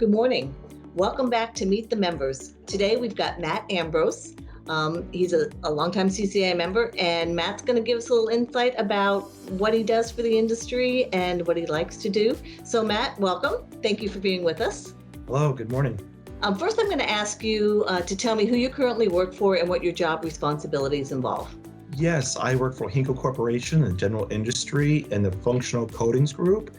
Good morning. Welcome back to Meet the Members. Today we've got Matt Ambrose. He's a longtime CCI member, and Matt's going to give us a little insight about what he does for the industry and what he likes to do. So Matt, welcome. Thank you for being with us. Hello, good morning. First, I'm going to ask you to tell me who you currently work for and what your job responsibilities involve. Yes, I work for Henkel Corporation in the general industry in the functional coatings group.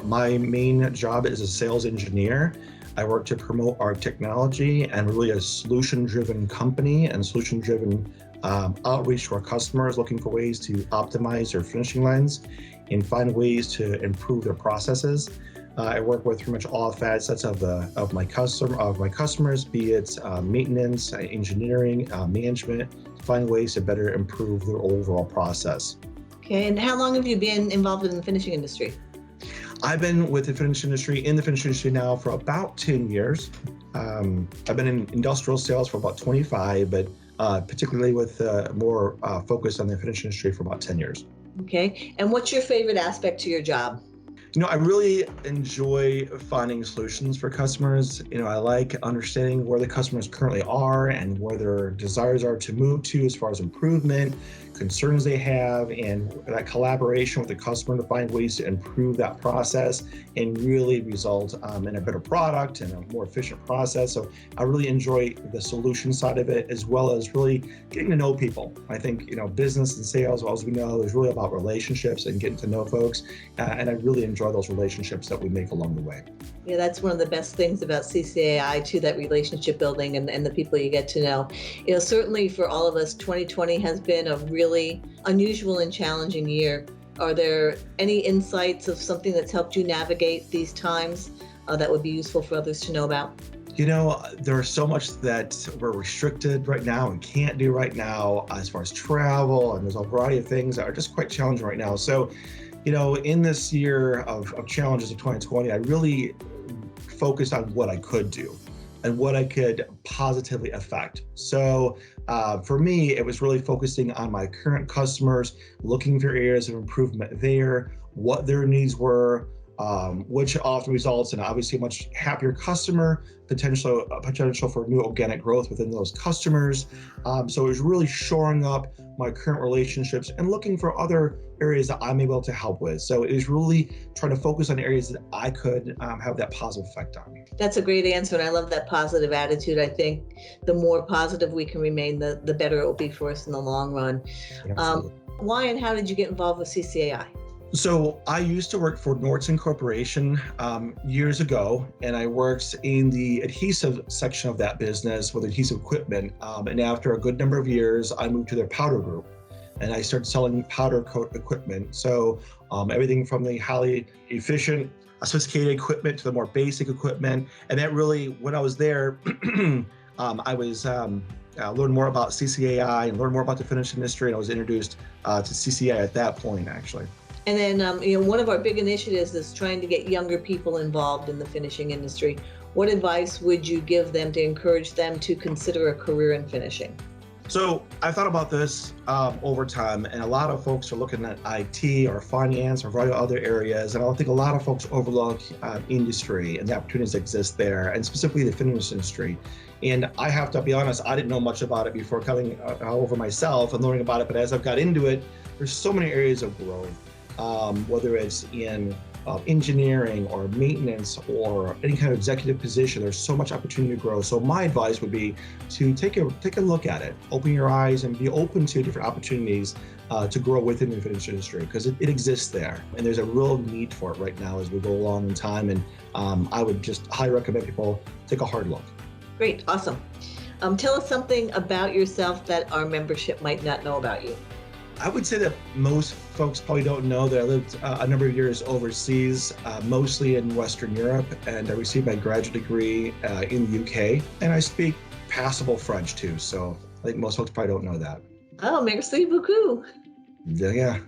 My main job is a sales engineer. I work to promote our technology and really a solution-driven company and solution-driven outreach to our customers, looking for ways to optimize their finishing lines and find ways to improve their processes. I work with pretty much all facets of my customers, be it maintenance, engineering, management, to find ways to better improve their overall process. Okay, and how long have you been involved in the finishing industry? I've been with the finishing industry now for about 10 years. I've been in industrial sales for about 25, but particularly with more focus on the finishing industry for about 10 years. Okay, and what's your favorite aspect to your job? I really enjoy finding solutions for customers. I like understanding where the customers currently are and where their desires are to move to as far as improvement, concerns they have, and that collaboration with the customer to find ways to improve that process and really result in a better product and a more efficient process. So I really enjoy the solution side of it, as well as really getting to know people. I think, business and sales, as we know, is really about relationships and getting to know folks. And I really enjoy those relationships that we make along the way. Yeah, that's one of the best things about CCAI too, that relationship building and the people you get to know. Certainly for all of us, 2020 has been a really unusual and challenging year. Are there any insights of something that's helped you navigate these times that would be useful for others to know about? There's so much that we're restricted right now and can't do right now as far as travel, and there's a variety of things that are just quite challenging right now. So, in this year of challenges of 2020, I really focused on what I could do and what I could positively affect. So for me, it was really focusing on my current customers, looking for areas of improvement there, what their needs were, which often results in obviously a much happier customer, potential for new organic growth within those customers. So it was really shoring up my current relationships and looking for other areas that I'm able to help with. So it is really trying to focus on areas that I could have that positive effect on. That's a great answer, and I love that positive attitude. I think the more positive we can remain, the better it will be for us in the long run. Why and how did you get involved with CCAI? So I used to work for Nordson Corporation years ago, and I worked in the adhesive section of that business with adhesive equipment. And after a good number of years, I moved to their powder group, and I started selling powder coat equipment. So everything from the highly efficient, sophisticated equipment to the more basic equipment. And that really, when I was there, I was learned more about CCAI and learned more about the finishing industry, and I was introduced to CCAI at that point, actually. And then, one of our big initiatives is trying to get younger people involved in the finishing industry. What advice would you give them to encourage them to consider a career in finishing? So I thought about this over time, and a lot of folks are looking at IT or finance or a variety of other areas, and I think a lot of folks overlook industry and the opportunities that exist there, and specifically the finishing industry. And I have to be honest, I didn't know much about it before coming over myself and learning about it, but as I've got into it, there's so many areas of growth. Whether it's in engineering or maintenance or any kind of executive position, there's so much opportunity to grow. So my advice would be to take a look at it, open your eyes, and be open to different opportunities to grow within the finishing industry, because it exists there, and there's a real need for it right now as we go along in time. And I would just highly recommend people take a hard look. Great, awesome. Tell us something about yourself that our membership might not know about you. I would say that most folks probably don't know that I lived a number of years overseas, mostly in Western Europe, and I received my graduate degree in the UK, and I speak passable French too, so I think most folks probably don't know that. Oh, merci beaucoup. Yeah.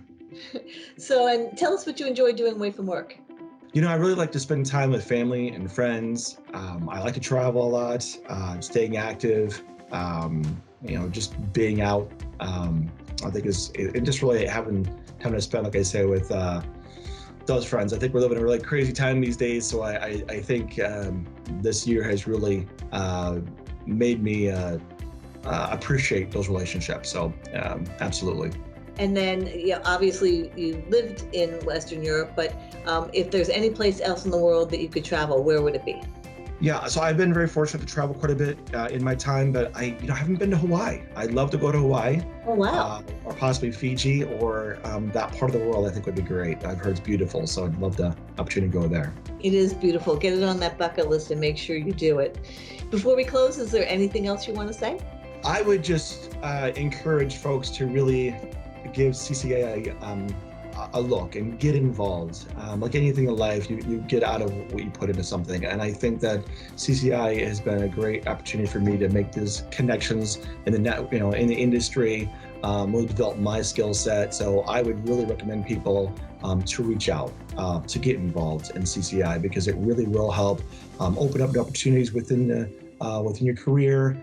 So, and tell us what you enjoy doing away from work. I really like to spend time with family and friends. I like to travel a lot, staying active, just being out. I think it just really having time to spend, like I say, with those friends. I think we're living a really crazy time these days. So I think this year has really made me appreciate those relationships. So absolutely. And then, obviously you lived in Western Europe, but if there's any place else in the world that you could travel, where would it be? Yeah, so I've been very fortunate to travel quite a bit in my time, but I haven't been to Hawaii. I'd love to go to Hawaii. Oh, wow. Or possibly Fiji, or that part of the world I think would be great. I've heard it's beautiful, so I'd love the opportunity to go there. It is beautiful. Get it on that bucket list and make sure you do it. Before we close, is there anything else you want to say? I would just encourage folks to really give CCAI a look and get involved. Like anything in life, you get out of what you put into something. And I think that CCI has been a great opportunity for me to make these connections in the in the industry, really develop my skill set. So I would really recommend people to reach out, to get involved in CCI, because it really will help open up the opportunities within your career.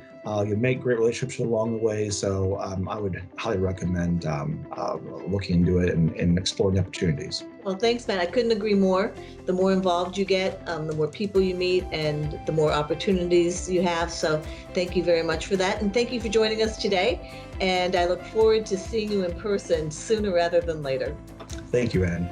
You make great relationships along the way, so I would highly recommend looking into it and exploring the opportunities. Well, thanks, Matt. I couldn't agree more. The more involved you get, the more people you meet, and the more opportunities you have. So thank you very much for that. And thank you for joining us today. And I look forward to seeing you in person sooner rather than later. Thank you, Ann.